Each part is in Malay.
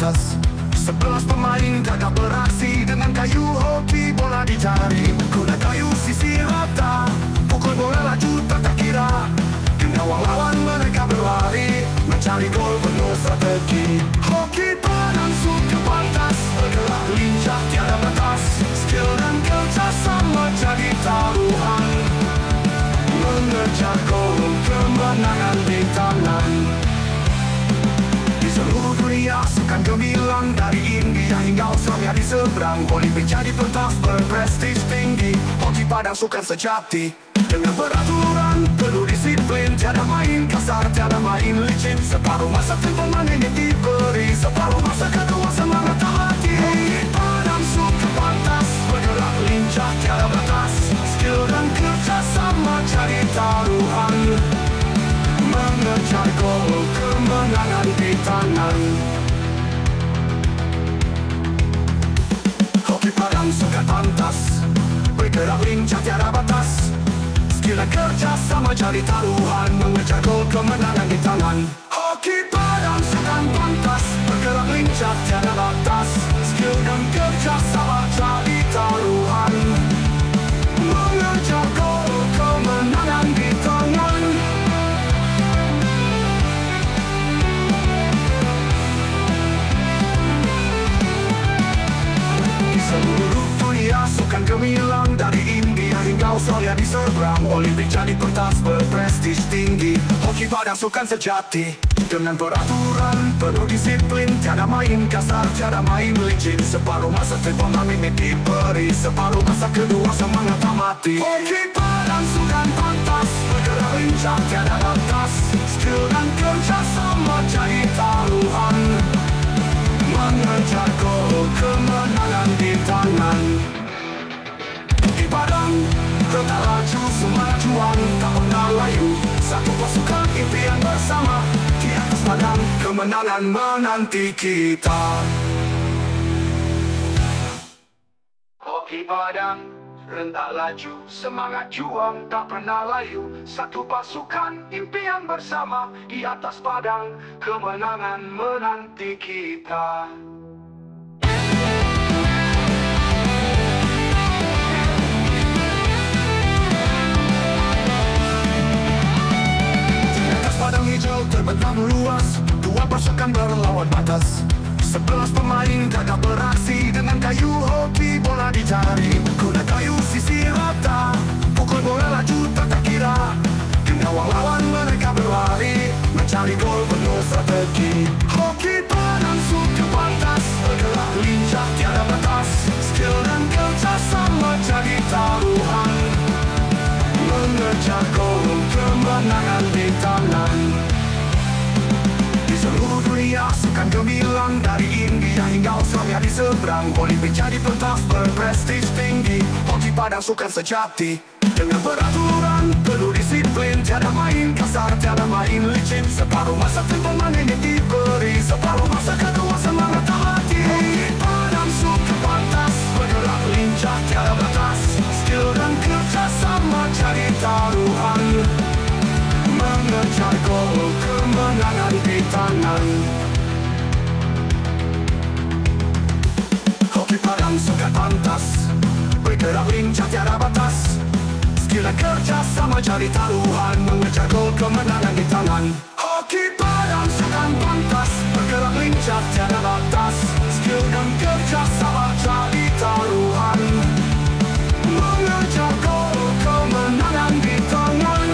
pantas. 11 pemain gagap beraksi dengan kayu hoki bola dicari. Guna kayu sisi rata, pukul bola laju tak kira. Gawang lawan mereka berlari, mencari gol penuh strategi. Hoki padang suka pantas, bergerak lincah tiada batas. Skill dan kerjasama jadi taruhan, mengejar gol kemenangan di tangan. Di seluruh dunia sukan gemilang, dari India hingga Australia di seberang. Olimpik jadi pentas berprestis tinggi, hoki padang sukan sejati. Dengan peraturan, penuh disiplin, tiada main kasar, tiada main licin. Separuh masa tempoman ini diberi, separuh masa kedua semangat tak hati. Hoki padang suka pantas, bergerak lincah tiada batas. Skill dan kerjasama jadi taruhan, mengejar gol kemenangan di tangan. Hoki padang suka pantas, bergerak lincah tiada batas. Skill dan kerjasama jadi taruhan, mengejar gol kemenangan di tangan. Hoki padang sukan pantas, bergerak lincah tiada batas. Skill dan kerjasama jadi taruhan, mengejar gol kemenangan di tangan. Di seluruh dunia sukan gemilang, dari India hingga Australia di seberang. Olimpik jadi pentas berprestis tinggi, hoki padang sukan sejati. Dengan peraturan, penuh disiplin, tiada main kasar, tiada main licin. Separuh masa tempoman ini diberi, separuh masa kedua semangat tak mati. Hoki padang sukan pantas, bergerak lincah tiada batas. Skill dan kerjasama jadi taruhan, mengejar gol kemenangan di tangan. Di padang, tetap laju, semangat juang, tak pernah layu. Satu pasukan impian bersama, di atas padang, kemenangan menanti kita. Hoki padang, rentak laju, semangat juang, tak pernah layu. Satu pasukan impian bersama, di atas padang, kemenangan menanti kita. Padang hijau terbentang luas, dua pasukan berlawan batas. 11 pemain gagap beraksi dengan kayu hoki bola dicari. Guna kayu sisi rata, pukul bola laju tak kira. Gawang lawan mereka berlari, mencari gol penuh strategi. Hoki padang suka pantas, bergerak lincah tiada batas. Skill dan kerjasama jadi taruhan, mengejar gol kemenangan di tangan. Di seluruh dunia sukan gemilang, dari India hingga Australia di seberang. Olimpik jadi pentas berprestis tinggi, hoki padang sukan sejati. Dengan peraturan, penuh disiplin, tiada main kasar, tiada main licin. Separuh masa tempoman ini diberi, separuh masa kedua semangat tak hati. Hoki padang suka pantas, bergerak lincah tiada batas. Skill dan kerjasama jadi taruhan, mengejar gol kemenangan di tangan. Hoki padang suka pantas, bergerak lincah tiada batas. Skill dan kerjasama jadi taruhan, mengejar gol kemenangan di tangan. Hoki padang suka pantas, bergerak lincah tiada batas. Skill dan kerjasama jadi taruhan, mengejar gol kemenangan di tangan.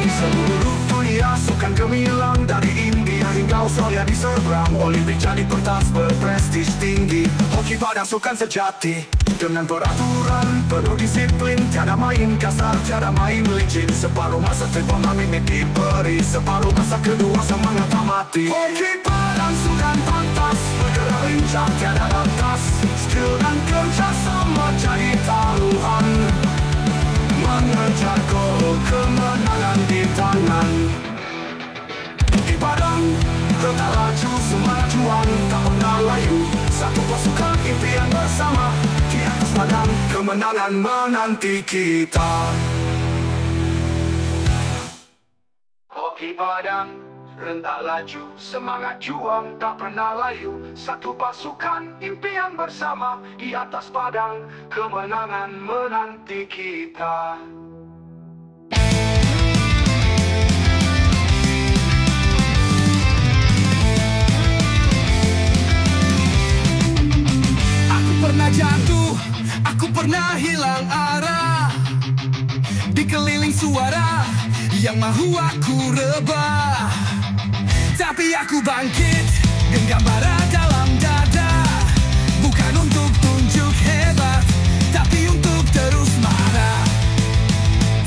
Di seluruh dunia sukan gemilang, dari India hingga Australia di seberang. Olimpik jadi pentas berprestis tinggi, hoki padang sukan sejati. Dengan peraturan, penuh disiplin, tiada main kasar, tiada main licin. Separuh masa tempoman ini diberi, separuh masa kedua semangat tak mati. Hoki padang sukan pantas, bergerak lincah tiada batas. Skill dan kerjasama jadi taruhan, mengejar gol kemenangan di tangan. Di padang, tetap laju, semangat juang, tak pernah layu. Satu pasukan impian bersama, di atas padang, kemenangan menanti kita. di padang, rentak laju, semangat juang tak pernah layu. Satu pasukan, impian bersama, di atas padang, kemenangan menanti kita. Aku pernah jatuh, aku pernah hilang arah, dikeliling suara yang mahu aku rebah. Tapi aku bangkit, genggam bara dalam dada. Bukan untuk tunjuk hebat, tapi untuk terus marah.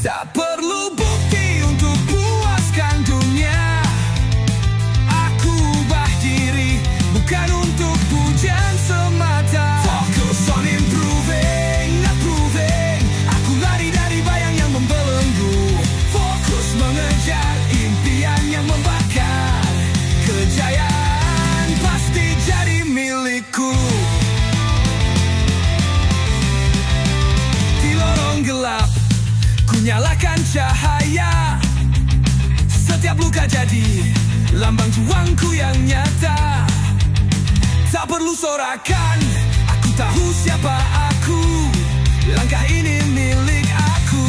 Tak perlu bukti untuk puaskan dunia. Aku ubah diri, bukan untuk pujian semata. Focus on improving, not proving. Aku lari dari bayang yang membelenggu, fokus mengejar impian yang membakar. Kejayaan pasti jadi milikku. Di lorong gelap, ku nyalakan cahaya. Setiap luka jadi lambang juangku yang nyata. Tak perlu sorakan, aku tahu siapa aku. Langkah ini milik aku,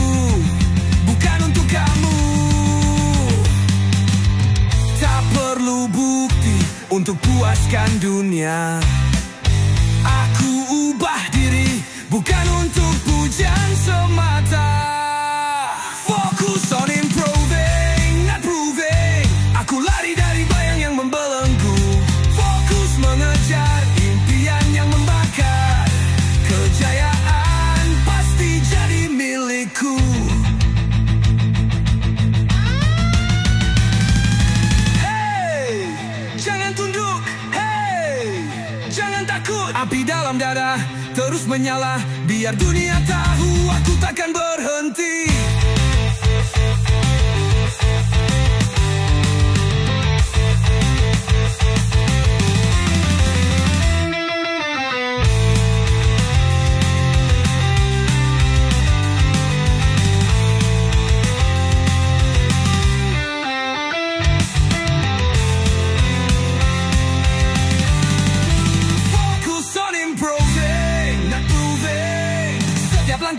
bukan untuk kamu. Tak perlu bukti untuk puaskan dunia. Aku ubah diri, bukan untuk pujian semata. Fokus on improving, not proving. Aku lari dari bayang yang membelenggu, fokus mengejar impian yang membakar. Kejayaan pasti jadi milikku. Hey, jangan tunduk, hey, jangan takut. Api dalam dada terus menyala, biar dunia tahu aku takkan berhenti.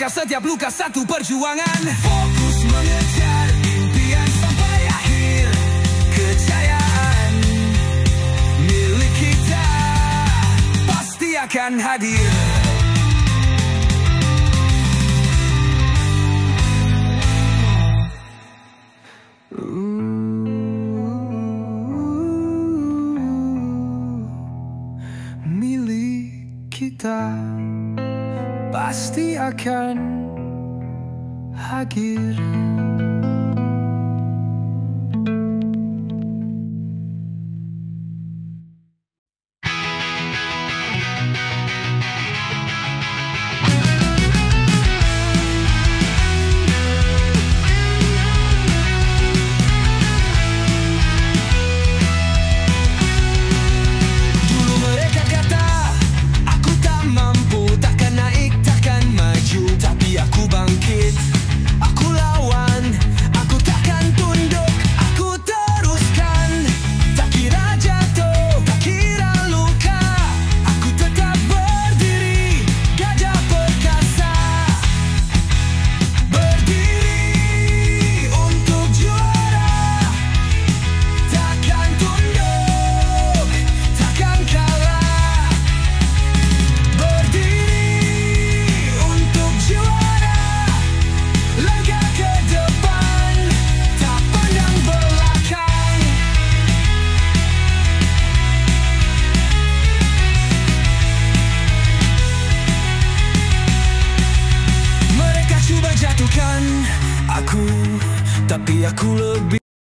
Setiap luka satu perjuangan, fokus mengejar impian sampai akhir. Kejayaan milik kita pasti akan hadir. Milik kita pasti akan hadir. Tapi aku lebih